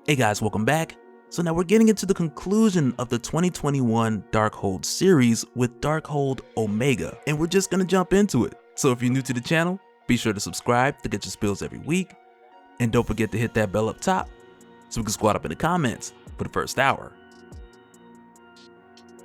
Hey guys, welcome back. So now we're getting into the conclusion of the 2021 Darkhold series with Darkhold Omega, and we're just gonna jump into it. So if you're new to the channel, be sure to subscribe to get your spills every week, and don't forget to hit that bell up top so we can squad up in the comments for the first hour.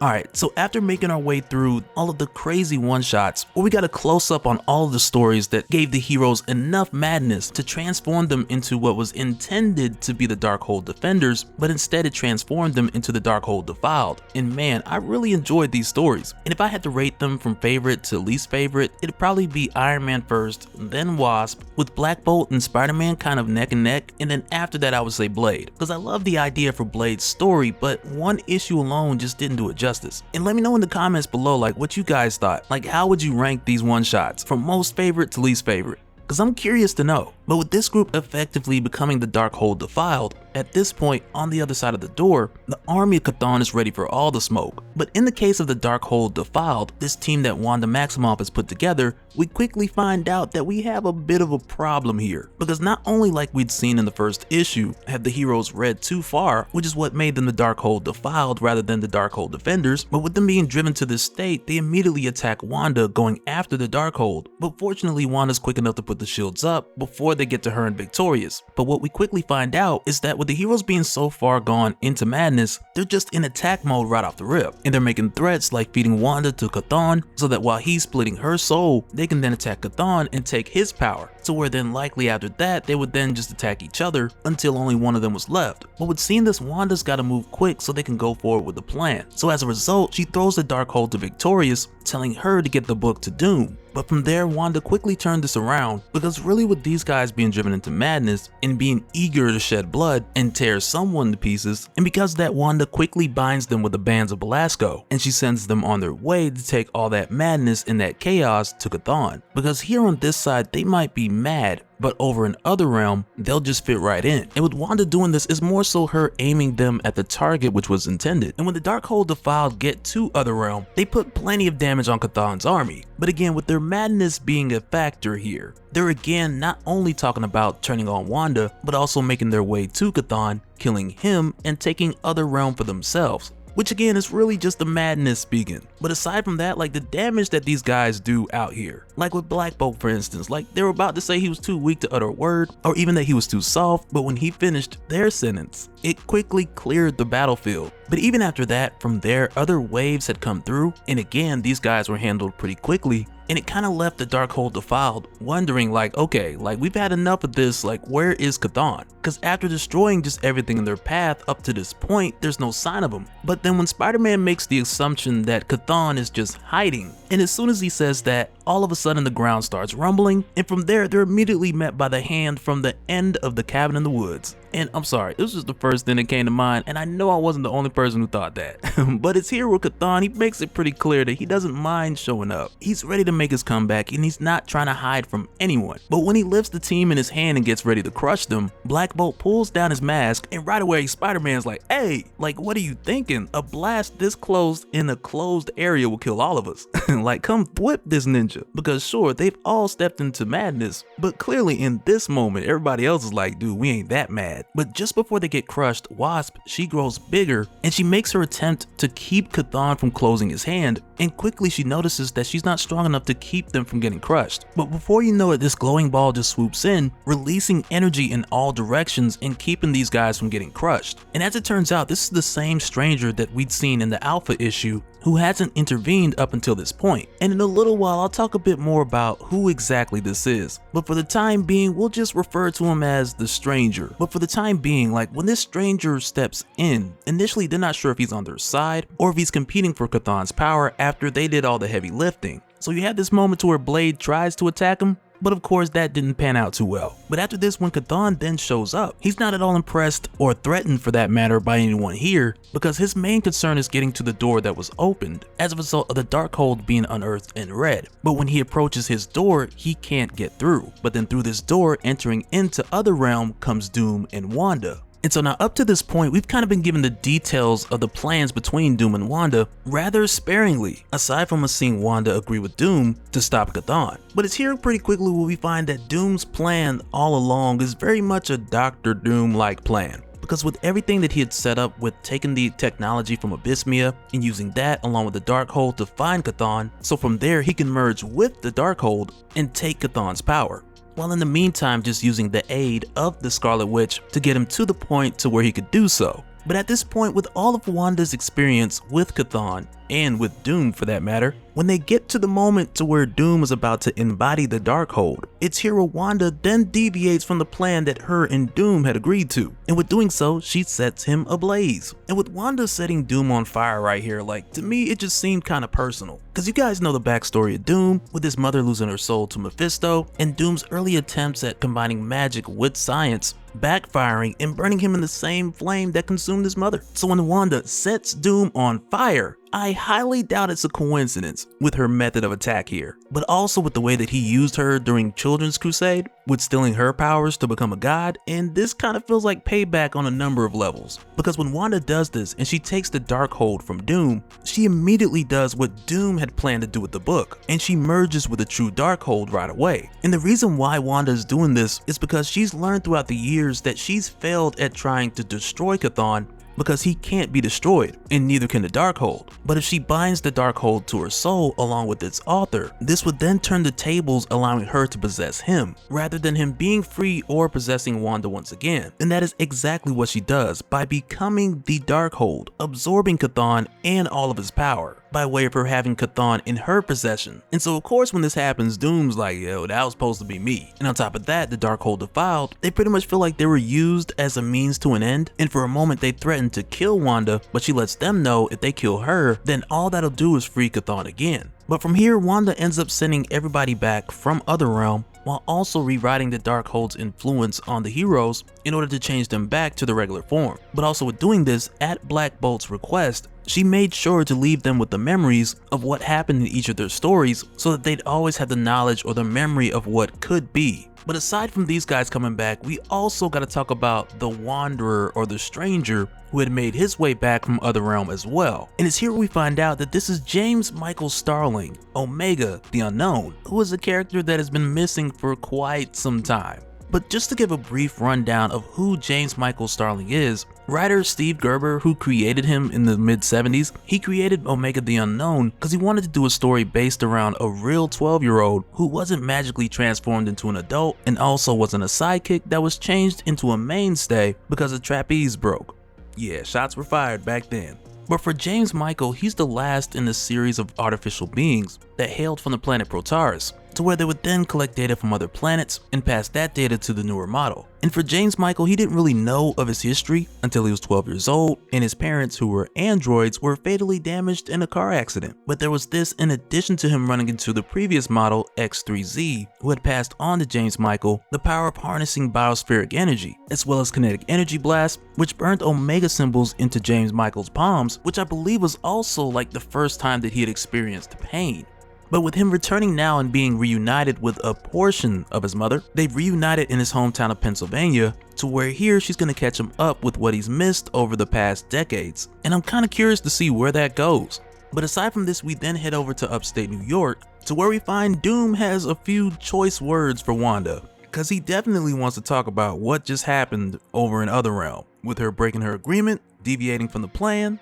Alright, so after making our way through all of the crazy one-shots, where we got a close-up on all of the stories that gave the heroes enough madness to transform them into what was intended to be the Darkhold Defenders, but instead it transformed them into the Darkhold Defiled. And man, I really enjoyed these stories. And if I had to rate them from favorite to least favorite, it'd probably be Iron Man first, then Wasp, with Black Bolt and Spider-Man kind of neck and neck, and then after that I would say Blade. Because I love the idea for Blade's story, but one issue alone just didn't do it justice. And let me know in the comments below like what you guys thought. Like, how would you rank these one-shots from most favorite to least favorite? Because I'm curious to know. But with this group effectively becoming the Darkhold Defiled, at this point on the other side of the door, the army of Chthon is ready for all the smoke. But in the case of the Darkhold Defiled, this team that Wanda Maximoff has put together, we quickly find out that we have a bit of a problem here. Because not only like we'd seen in the first issue, have the heroes read too far, which is what made them the Darkhold Defiled rather than the Darkhold Defenders, but with them being driven to this state, they immediately attack Wanda going after the Darkhold. But fortunately Wanda's quick enough to put the shields up before they get to her and victorious. But what we quickly find out is that with the heroes being so far gone into madness, they're just in attack mode right off the rip. And they're making threats like feeding Wanda to Chthon so that while he's splitting her soul, they can then attack Chthon and take his power. So where then likely after that, they would then just attack each other until only one of them was left. But with seeing this, Wanda's gotta move quick so they can go forward with the plan. So as a result, she throws the Darkhold to Victorious, telling her to get the book to Doom. But from there, Wanda quickly turned this around, because really with these guys being driven into madness and being eager to shed blood and tear someone to pieces, and because of that, Wanda quickly binds them with the bands of Belasco, and she sends them on their way to take all that madness and that chaos to Chthon. Because here on this side, they might be mad, but over in Other Realm, they'll just fit right in. And with Wanda doing this, is more so her aiming them at the target which was intended. And when the Darkhold Defiled get to Other Realm, they put plenty of damage on Chthon's army. But again, with their madness being a factor here, they're again not only talking about turning on Wanda, but also making their way to Chthon, killing him, and taking Other Realm for themselves. Which again is really just the madness speaking. But aside from that, like the damage that these guys do out here, like with Black Bolt for instance, like they were about to say he was too weak to utter a word, or even that he was too soft, but when he finished their sentence, it quickly cleared the battlefield. But even after that, from there, other waves had come through, and again, these guys were handled pretty quickly, and it kind of left the Darkhold Defiled wondering like, okay, like we've had enough of this, like where is Chthon? Because after destroying just everything in their path up to this point, there's no sign of him. But then when Spider-Man makes the assumption that Chthon is just hiding, and as soon as he says that, all of a sudden the ground starts rumbling, and from there they're immediately met by the hand from the end of the cabin in the woods. And I'm sorry, this was the first thing that came to mind, and I know I wasn't the only person who thought that. But it's here with Chthon, he makes it pretty clear that he doesn't mind showing up. He's ready to make his comeback, and he's not trying to hide from anyone. But when he lifts the team in his hand and gets ready to crush them, Black Bolt pulls down his mask, and right away Spider-Man's like, hey, like what are you thinking? A blast this close in a closed area will kill all of us. Like come whip this ninja. Because sure, they've all stepped into madness, but clearly in this moment, everybody else is like, dude, we ain't that mad. But just before they get crushed, Wasp, she grows bigger, and she makes her attempt to keep Chthon from closing his hand, and quickly she notices that she's not strong enough to keep them from getting crushed. But before you know it, this glowing ball just swoops in, releasing energy in all directions and keeping these guys from getting crushed. And as it turns out, this is the same stranger that we'd seen in the Alpha issue, who hasn't intervened up until this point. And in a little while, I'll talk a bit more about who exactly this is. But for the time being, we'll just refer to him as the Stranger. But for the time being, like when this stranger steps in, initially they're not sure if he's on their side or if he's competing for Chthon's power after they did all the heavy lifting. So you have this moment to where Blade tries to attack him, but of course that didn't pan out too well. But after this, when Chthon then shows up, he's not at all impressed or threatened for that matter by anyone here, because his main concern is getting to the door that was opened as a result of the Darkhold being unearthed in red. But when he approaches his door, he can't get through. But then through this door entering into Other Realm comes Doom and Wanda. And so now up to this point, we've kind of been given the details of the plans between Doom and Wanda rather sparingly, aside from us seeing Wanda agree with Doom to stop Chthon. But it's here pretty quickly where we find that Doom's plan all along is very much a Dr. Doom-like plan. because with everything that he had set up with taking the technology from Abysmia and using that along with the Darkhold to find Chthon, so from there he can merge with the Darkhold and take Chthon's power, while in the meantime just using the aid of the Scarlet Witch to get him to the point to where he could do so. But at this point, with all of Wanda's experience with Chthon, and with Doom for that matter, when they get to the moment to where Doom is about to embody the Darkhold, it's here where Wanda then deviates from the plan that her and Doom had agreed to, and with doing so, she sets him ablaze. And with Wanda setting Doom on fire right here, like, to me it just seemed kinda personal, cause you guys know the backstory of Doom, with his mother losing her soul to Mephisto, and Doom's early attempts at combining magic with science, backfiring and burning him in the same flame that consumed his mother. So when Wanda sets Doom on fire, I highly doubt it's a coincidence with her method of attack here, but also with the way that he used her during Children's Crusade, with stealing her powers to become a god, and this kind of feels like payback on a number of levels. Because when Wanda does this and she takes the Darkhold from Doom, she immediately does what Doom had planned to do with the book, and she merges with the true Darkhold right away. And the reason why Wanda is doing this is because she's learned throughout the years that she's failed at trying to destroy Chthon, because he can't be destroyed, and neither can the Darkhold. But if she binds the Darkhold to her soul along with its author, this would then turn the tables, allowing her to possess him, rather than him being free or possessing Wanda once again. And that is exactly what she does by becoming the Darkhold, absorbing Chthon and all of his power, by way of her having Chthon in her possession. And so of course when this happens, Doom's like, yo, that was supposed to be me. And on top of that, the Darkhold defiled, they pretty much feel like they were used as a means to an end, and for a moment they threaten to kill Wanda, but she lets them know if they kill her, then all that'll do is free Chthon again. But from here, Wanda ends up sending everybody back from Otherrealm, while also rewriting the Darkhold's influence on the heroes in order to change them back to the regular form. But also with doing this, at Black Bolt's request, she made sure to leave them with the memories of what happened in each of their stories, so that they'd always have the knowledge or the memory of what could be. But aside from these guys coming back, we also gotta talk about the Wanderer, or the Stranger, who had made his way back from Otherrealm as well. And it's here we find out that this is James Michael Starling, Omega the Unknown, who is a character that has been missing for quite some time. But just to give a brief rundown of who James Michael Starling is, writer Steve Gerber, who created him in the mid-70s, he created Omega the Unknown because he wanted to do a story based around a real 12-year-old who wasn't magically transformed into an adult, and also wasn't a sidekick that was changed into a mainstay because a trapeze broke. Yeah, shots were fired back then. But for James Michael, he's the last in the series of artificial beings that hailed from the planet Protaris, to where they would then collect data from other planets and pass that data to the newer model. And for James Michael, he didn't really know of his history until he was 12 years old, and his parents, who were androids, were fatally damaged in a car accident. But there was this in addition to him running into the previous model, X3Z, who had passed on to James Michael the power of harnessing biospheric energy, as well as kinetic energy blasts, which burned Omega symbols into James Michael's palms, which I believe was also like the first time that he had experienced pain. But with him returning now and being reunited with a portion of his mother, they've reunited in his hometown of Pennsylvania, to where here she's gonna catch him up with what he's missed over the past decades. And I'm kinda curious to see where that goes. But aside from this, we then head over to upstate New York, to where we find Doom has a few choice words for Wanda, cause he definitely wants to talk about what just happened over in Otherrealm, with her breaking her agreement, deviating from the plan,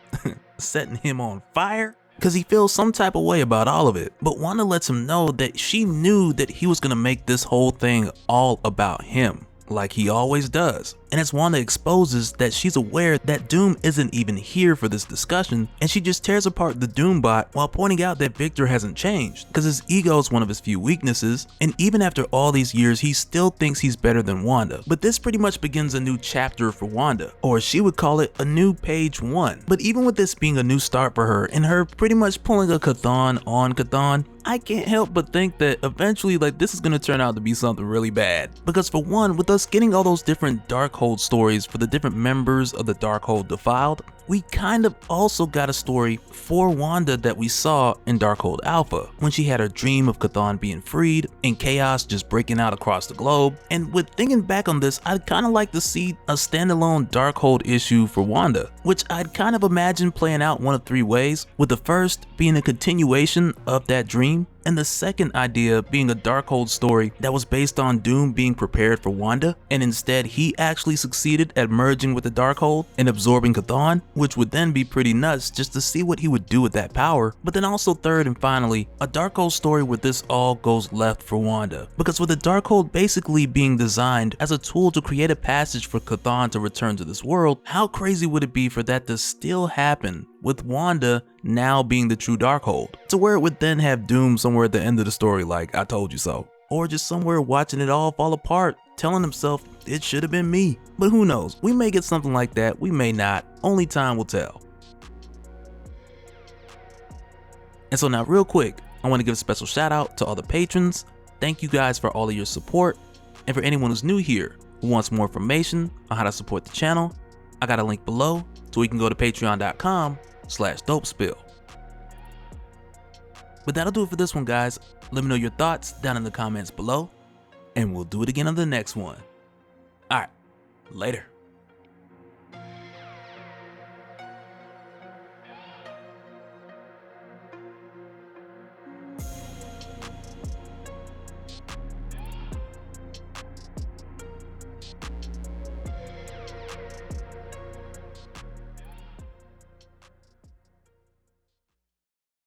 setting him on fire, because he feels some type of way about all of it. But Wanda lets him know that she knew that he was gonna make this whole thing all about him, like he always does. And as Wanda exposes that she's aware that Doom isn't even here for this discussion, and she just tears apart the Doombot while pointing out that Victor hasn't changed, because his ego is one of his few weaknesses, and even after all these years he still thinks he's better than Wanda. But this pretty much begins a new chapter for Wanda, or she would call it a new page 1. But even with this being a new start for her, and her pretty much pulling a Chthon on Chthon, I can't help but think that eventually this is gonna turn out to be something really bad. Because for one, with us getting all those different Darkhold stories for the different members of the Darkhold Defiled, we kind of also got a story for Wanda that we saw in Darkhold Alpha, when she had her dream of Chthon being freed and chaos just breaking out across the globe. And with thinking back on this, I'd kind of like to see a standalone Darkhold issue for Wanda, which I'd kind of imagine playing out one of 3 ways, with the first being a continuation of that dream, and the second idea being a Darkhold story that was based on Doom being prepared for Wanda, and instead he actually succeeded at merging with the Darkhold and absorbing Chthon, which would then be pretty nuts just to see what he would do with that power. But then also third and finally, a Darkhold story where this all goes left for Wanda, because with the Darkhold basically being designed as a tool to create a passage for Chthon to return to this world, how crazy would it be for that to still happen with Wanda now being the true Darkhold, to where it would then have Doom somewhere at the end of the story like, I told you so, or just somewhere watching it all fall apart, telling himself it should have been me. But who knows, we may get something like that, we may not, only time will tell. And so now real quick, I want to give a special shout out to all the patrons. Thank you guys for all of your support, and for anyone who's new here who wants more information on how to support the channel, I got a link below so you can go to patreon.com/dopespill. But that'll do it for this one, guys. Let me know your thoughts down in the comments below, and we'll do it again on the next one. Alright, later.